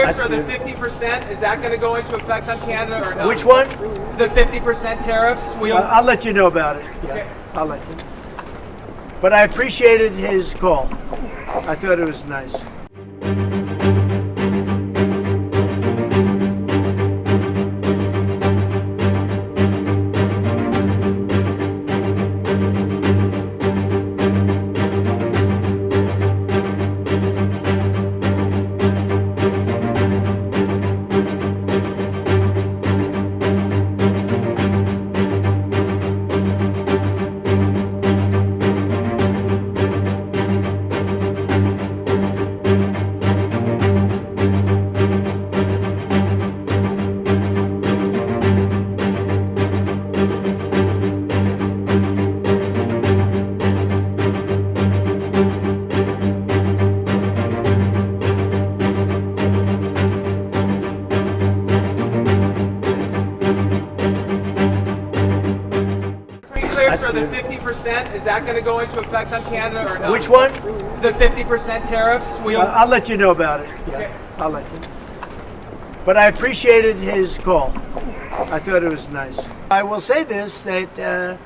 clear for the 50%. Is that going to go into effect on Canada or not? Which one? The 50% tariffs. I'll let you know about it. Yeah, Okay. I'll let you know. But I appreciated his call. I thought it was nice. For the 50%, is that going to go into effect on Canada or not? Which one? The 50% tariffs. I'll let you know about it. Yeah, Okay. I'll let you know. But I appreciated his call. I thought it was nice. I will say this, that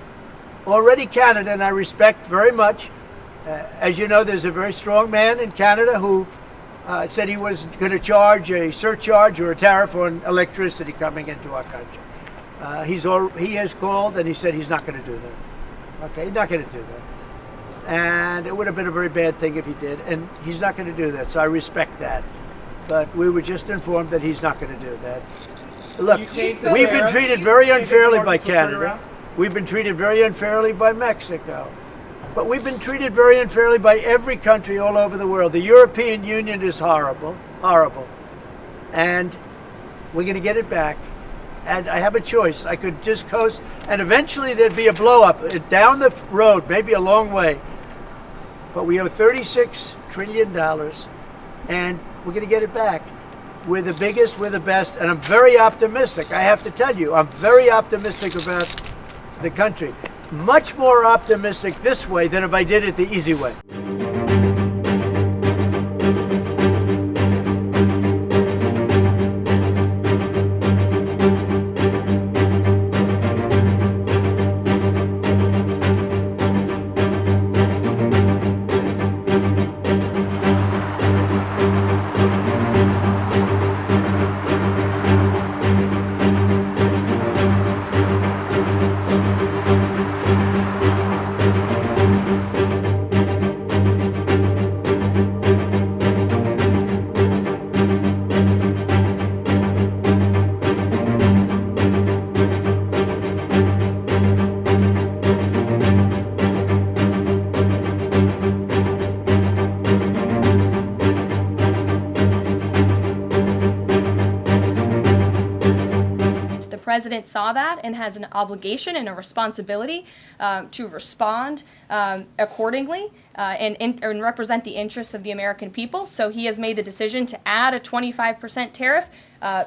already Canada, and I respect very much, as you know, there's a very strong man in Canada who said he was going to charge a surcharge or a tariff on electricity coming into our country. He has called and he said he's not going to do that. Okay, he's not going to do that. And it would have been a very bad thing if he did, and he's not going to do that, so I respect that. But we were just informed that he's not going to do that. Look, we've been treated very unfairly by Canada. We've been treated very unfairly by Mexico. But we've been treated very unfairly by every country all over the world. The European Union is horrible, horrible. And we're going to get it back. And I have a choice. I could just coast, and eventually there'd be a blow up down the road, maybe a long way. But we owe $36 trillion, and we're going to get it back. We're the biggest, we're the best, and I'm very optimistic. I have to tell you, I'm very optimistic about the country. Much more optimistic this way than if I did it the easy way. The president saw that and has an obligation and a responsibility to respond accordingly and represent the interests of the American people. So he has made the decision to add a 25% tariff.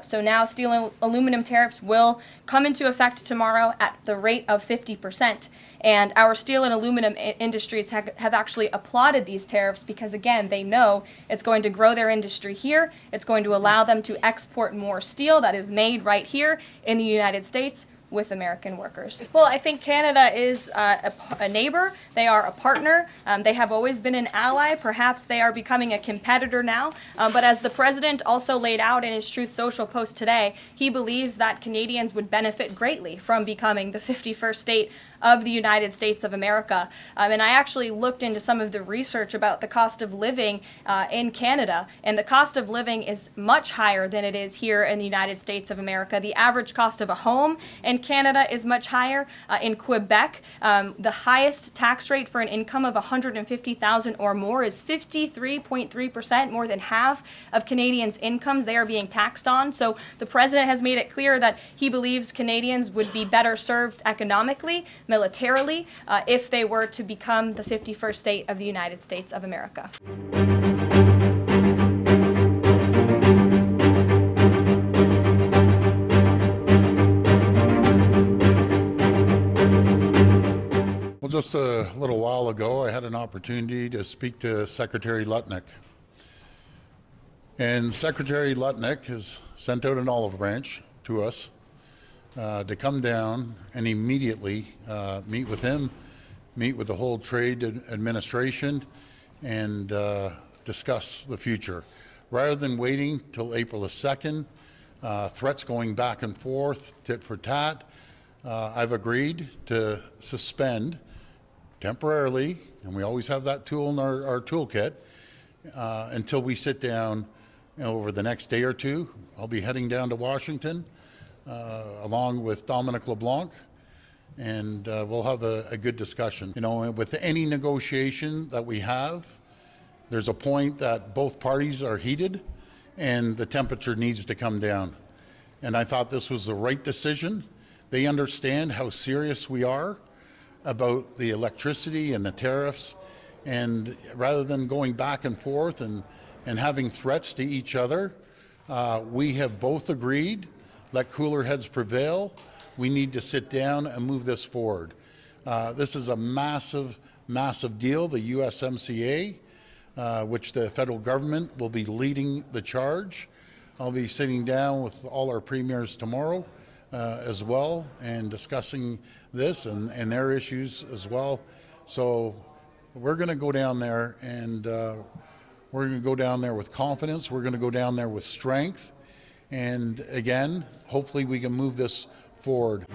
So now steel and aluminum tariffs will come into effect tomorrow at the rate of 50%. And our steel and aluminum industries have actually applauded these tariffs because, again, they know it's going to grow their industry here. It's going to allow them to export more steel that is made right here in the United States with American workers. Well, I think Canada is a neighbor. They are a partner. They have always been an ally. Perhaps they are becoming a competitor now. But as the president also laid out in his Truth Social post today, he believes that Canadians would benefit greatly from becoming the 51st state of the United States of America. And I actually looked into some of the research about the cost of living in Canada, and the cost of living is much higher than it is here in the United States of America. The average cost of a home in Canada is much higher. In Quebec, the highest tax rate for an income of $150,000 or more is 53.3%, more than half of Canadians' incomes they are being taxed on. So the president has made it clear that he believes Canadians would be better served economically, militarily, if they were to become the 51st state of the United States of America. Well, just a little while ago, I had an opportunity to speak to Secretary Lutnick. And Secretary Lutnick has sent out an olive branch to us to come down and immediately meet with him, meet with the whole trade administration, and discuss the future. Rather than waiting till April the 2nd, threats going back and forth, tit for tat, I've agreed to suspend temporarily, and we always have that tool in our toolkit, until we sit down over the next day or two. I'll be heading down to Washington along with Dominic LeBlanc, and we'll have a good discussion. You know, with any negotiation that we have, there's a point that both parties are heated and the temperature needs to come down. And I thought this was the right decision. They understand how serious we are about the electricity and the tariffs, and rather than going back and forth and having threats to each other, we have both agreed, let cooler heads prevail. We need to sit down and move this forward. This is a massive, massive deal, the USMCA, which the federal government will be leading the charge. I'll be sitting down with all our premiers tomorrow as well, and discussing this and their issues as well. So we're going to go down there, and we're going to go down there with confidence. We're going to go down there with strength. And again, hopefully we can move this forward.